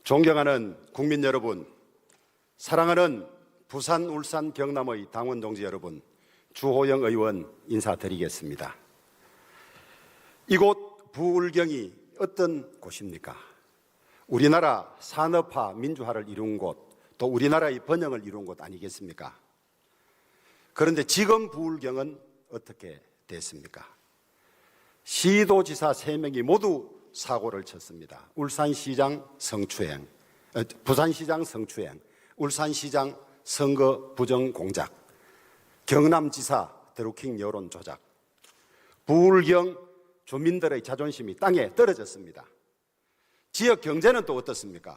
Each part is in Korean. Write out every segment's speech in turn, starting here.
존경하는 국민 여러분, 사랑하는 부산, 울산, 경남의 당원 동지 여러분, 주호영 의원 인사드리겠습니다. 이곳 부울경이 어떤 곳입니까? 우리나라 산업화, 민주화를 이룬 곳, 또 우리나라의 번영을 이룬 곳 아니겠습니까? 그런데 지금 부울경은 어떻게 됐습니까? 시도지사 3명이 모두 사고를 쳤습니다. 울산시장 성추행, 부산시장 성추행, 울산시장 선거 부정 공작, 경남지사 드루킹 여론 조작, 부울경 주민들의 자존심이 땅에 떨어졌습니다. 지역 경제는 또 어떻습니까?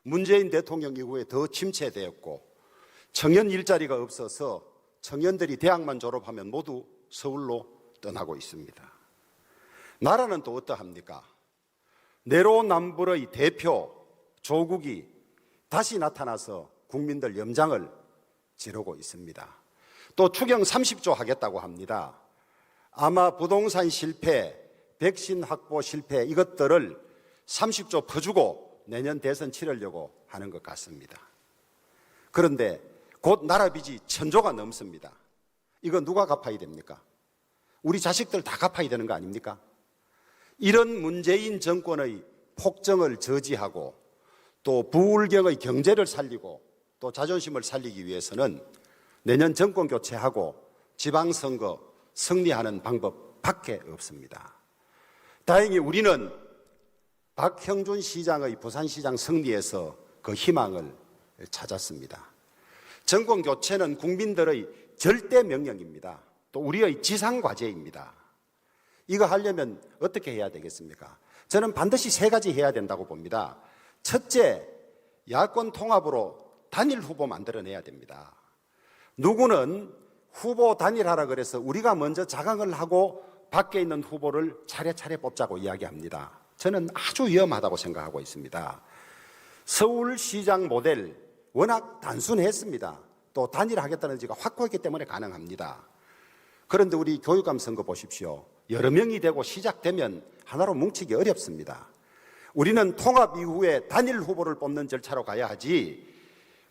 문재인 대통령 이후에 더 침체되었고 청년 일자리가 없어서 청년들이 대학만 졸업하면 모두 서울로 떠나고 있습니다. 나라는 또 어떠합니까? 내로남불의 대표 조국이 다시 나타나서 국민들 염장을 지르고 있습니다. 또 추경 30조 하겠다고 합니다. 아마 부동산 실패, 백신 확보 실패 이것들을 30조 퍼주고 내년 대선 치르려고 하는 것 같습니다. 그런데 곧 나라 빚이 1000조가 넘습니다. 이거 누가 갚아야 됩니까? 우리 자식들 다 갚아야 되는 거 아닙니까? 이런 문재인 정권의 폭정을 저지하고 또 부울경의 경제를 살리고 또 자존심을 살리기 위해서는 내년 정권 교체하고 지방선거 승리하는 방법밖에 없습니다. 다행히 우리는 박형준 시장의 부산시장 승리에서 그 희망을 찾았습니다. 정권 교체는 국민들의 절대 명령입니다. 또 우리의 지상과제입니다. 이거 하려면 어떻게 해야 되겠습니까? 저는 반드시 3가지 해야 된다고 봅니다. 첫째, 야권 통합으로 단일 후보 만들어내야 됩니다. 누구는 후보 단일하라 그래서 우리가 먼저 자강을 하고 밖에 있는 후보를 차례차례 뽑자고 이야기합니다. 저는 아주 위험하다고 생각하고 있습니다. 서울시장 모델 워낙 단순했습니다. 또 단일하겠다는 지가 확고했기 때문에 가능합니다. 그런데 우리 교육감 선거 보십시오. 여러 명이 되고 시작되면 하나로 뭉치기 어렵습니다. 우리는 통합 이후에 단일 후보를 뽑는 절차로 가야 하지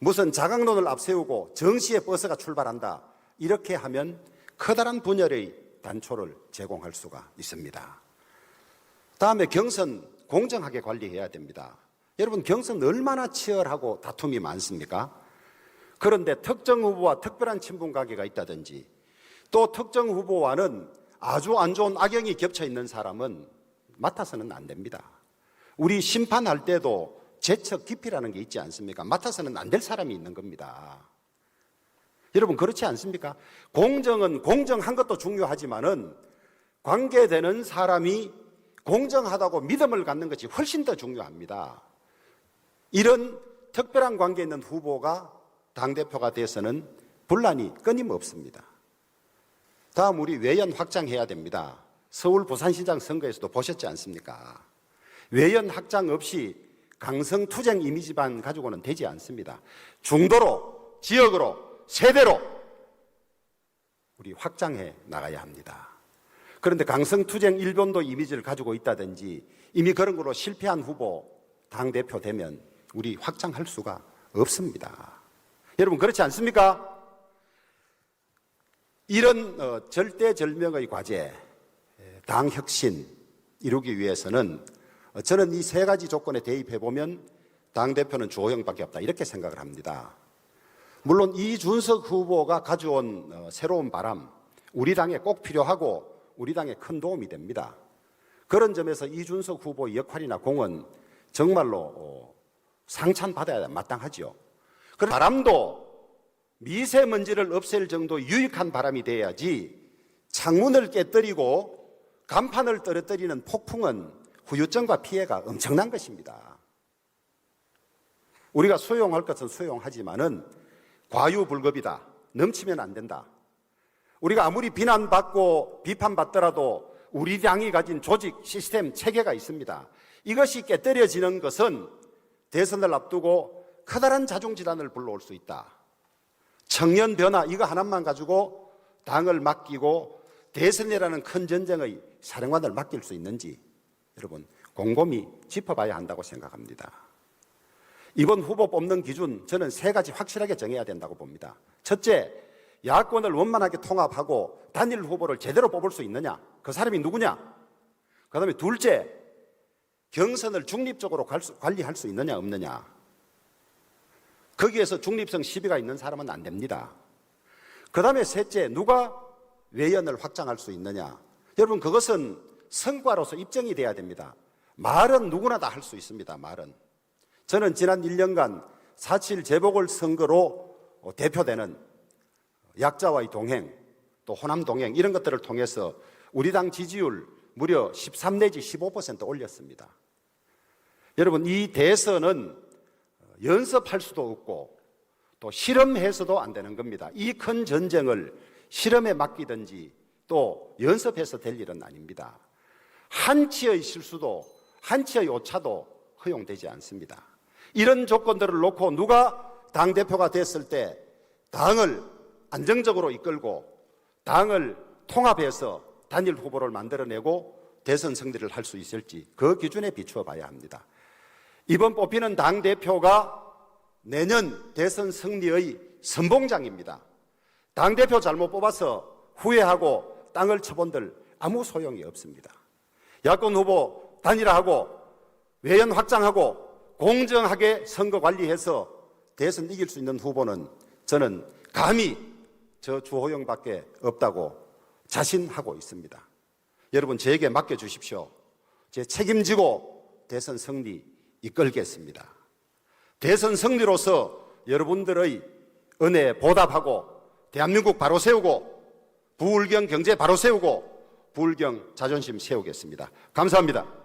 무슨 자강론을 앞세우고 정시에 버스가 출발한다 이렇게 하면 커다란 분열의 단초를 제공할 수가 있습니다. 다음에 경선 공정하게 관리해야 됩니다. 여러분 경선 얼마나 치열하고 다툼이 많습니까? 그런데 특정 후보와 특별한 친분 관계가 있다든지 또 특정 후보와는 아주 안 좋은 악영이 겹쳐 있는 사람은 맡아서는 안 됩니다. 우리 심판할 때도 재척 기피라는 게 있지 않습니까? 맡아서는 안 될 사람이 있는 겁니다. 여러분 그렇지 않습니까? 공정은 공정한 것도 중요하지만은 관계되는 사람이 공정하다고 믿음을 갖는 것이 훨씬 더 중요합니다. 이런 특별한 관계 있는 후보가 당대표가 돼서는 분란이 끊임없습니다. 다음 우리 외연 확장해야 됩니다. 서울 부산시장 선거에서도 보셨지 않습니까? 외연 확장 없이 강성투쟁 이미지만 가지고는 되지 않습니다. 중도로, 지역으로, 세대로 우리 확장해 나가야 합니다. 그런데 강성투쟁 일본도 이미지를 가지고 있다든지 이미 그런 걸로 실패한 후보 당대표 되면 우리 확장할 수가 없습니다. 여러분 그렇지 않습니까? 이런 절대절명의 과제, 당혁신 이루기 위해서는 저는 이 3가지 조건에 대입해보면 당대표는 주호영밖에 없다 이렇게 생각을 합니다. 물론 이준석 후보가 가져온 새로운 바람 우리 당에 꼭 필요하고 우리 당에 큰 도움이 됩니다. 그런 점에서 이준석 후보의 역할이나 공은 정말로 상찬받아야 마땅하죠. 그런 바람도 미세먼지를 없앨 정도 유익한 바람이 돼야지 창문을 깨뜨리고 간판을 떨어뜨리는 폭풍은 후유증과 피해가 엄청난 것입니다. 우리가 수용할 것은 수용하지만은 과유불급이다. 넘치면 안 된다. 우리가 아무리 비난받고 비판받더라도 우리 당이 가진 조직, 시스템, 체계가 있습니다. 이것이 깨뜨려지는 것은 대선을 앞두고 커다란 자중질환을 불러올 수 있다. 청년 변화 이거 하나만 가지고 당을 맡기고 대선이라는 큰 전쟁의 사령관을 맡길 수 있는지 여러분 곰곰이 짚어봐야 한다고 생각합니다. 이번 후보 뽑는 기준 저는 세 가지 확실하게 정해야 된다고 봅니다. 첫째, 야권을 원만하게 통합하고 단일 후보를 제대로 뽑을 수 있느냐? 그 사람이 누구냐? 그 다음에 둘째, 경선을 중립적으로 관리할 수 있느냐 없느냐? 거기에서 중립성 시비가 있는 사람은 안 됩니다. 그 다음에 셋째, 누가 외연을 확장할 수 있느냐? 여러분, 그것은 성과로서 입증이 돼야 됩니다. 말은 누구나 다 할 수 있습니다. 말은. 저는 지난 1년간 4.7 재보궐선거로 대표되는 약자와의 동행, 또 호남 동행 이런 것들을 통해서 우리 당 지지율 무려 13 내지 15% 올렸습니다. 여러분, 이 대선은 연습할 수도 없고 또 실험해서도 안 되는 겁니다. 이 큰 전쟁을 실험에 맡기든지 또 연습해서 될 일은 아닙니다. 한치의 실수도 한치의 오차도 허용되지 않습니다. 이런 조건들을 놓고 누가 당대표가 됐을 때 당을 안정적으로 이끌고 당을 통합해서 단일 후보를 만들어내고 대선 승리를 할 수 있을지 그 기준에 비추어 봐야 합니다. 이번 뽑히는 당대표가 내년 대선 승리의 선봉장입니다. 당대표 잘못 뽑아서 후회하고 땅을 쳐본들 아무 소용이 없습니다. 야권 후보 단일화하고 외연 확장하고 공정하게 선거 관리해서 대선 이길 수 있는 후보는 저는 감히 저 주호영밖에 없다고 자신하고 있습니다. 여러분, 저에게 맡겨주십시오. 제 책임지고 대선 승리 이끌겠습니다. 대선 승리로서 여러분들의 은혜에 보답하고 대한민국 바로 세우고 부울경 경제 바로 세우고 부울경 자존심 세우겠습니다. 감사합니다.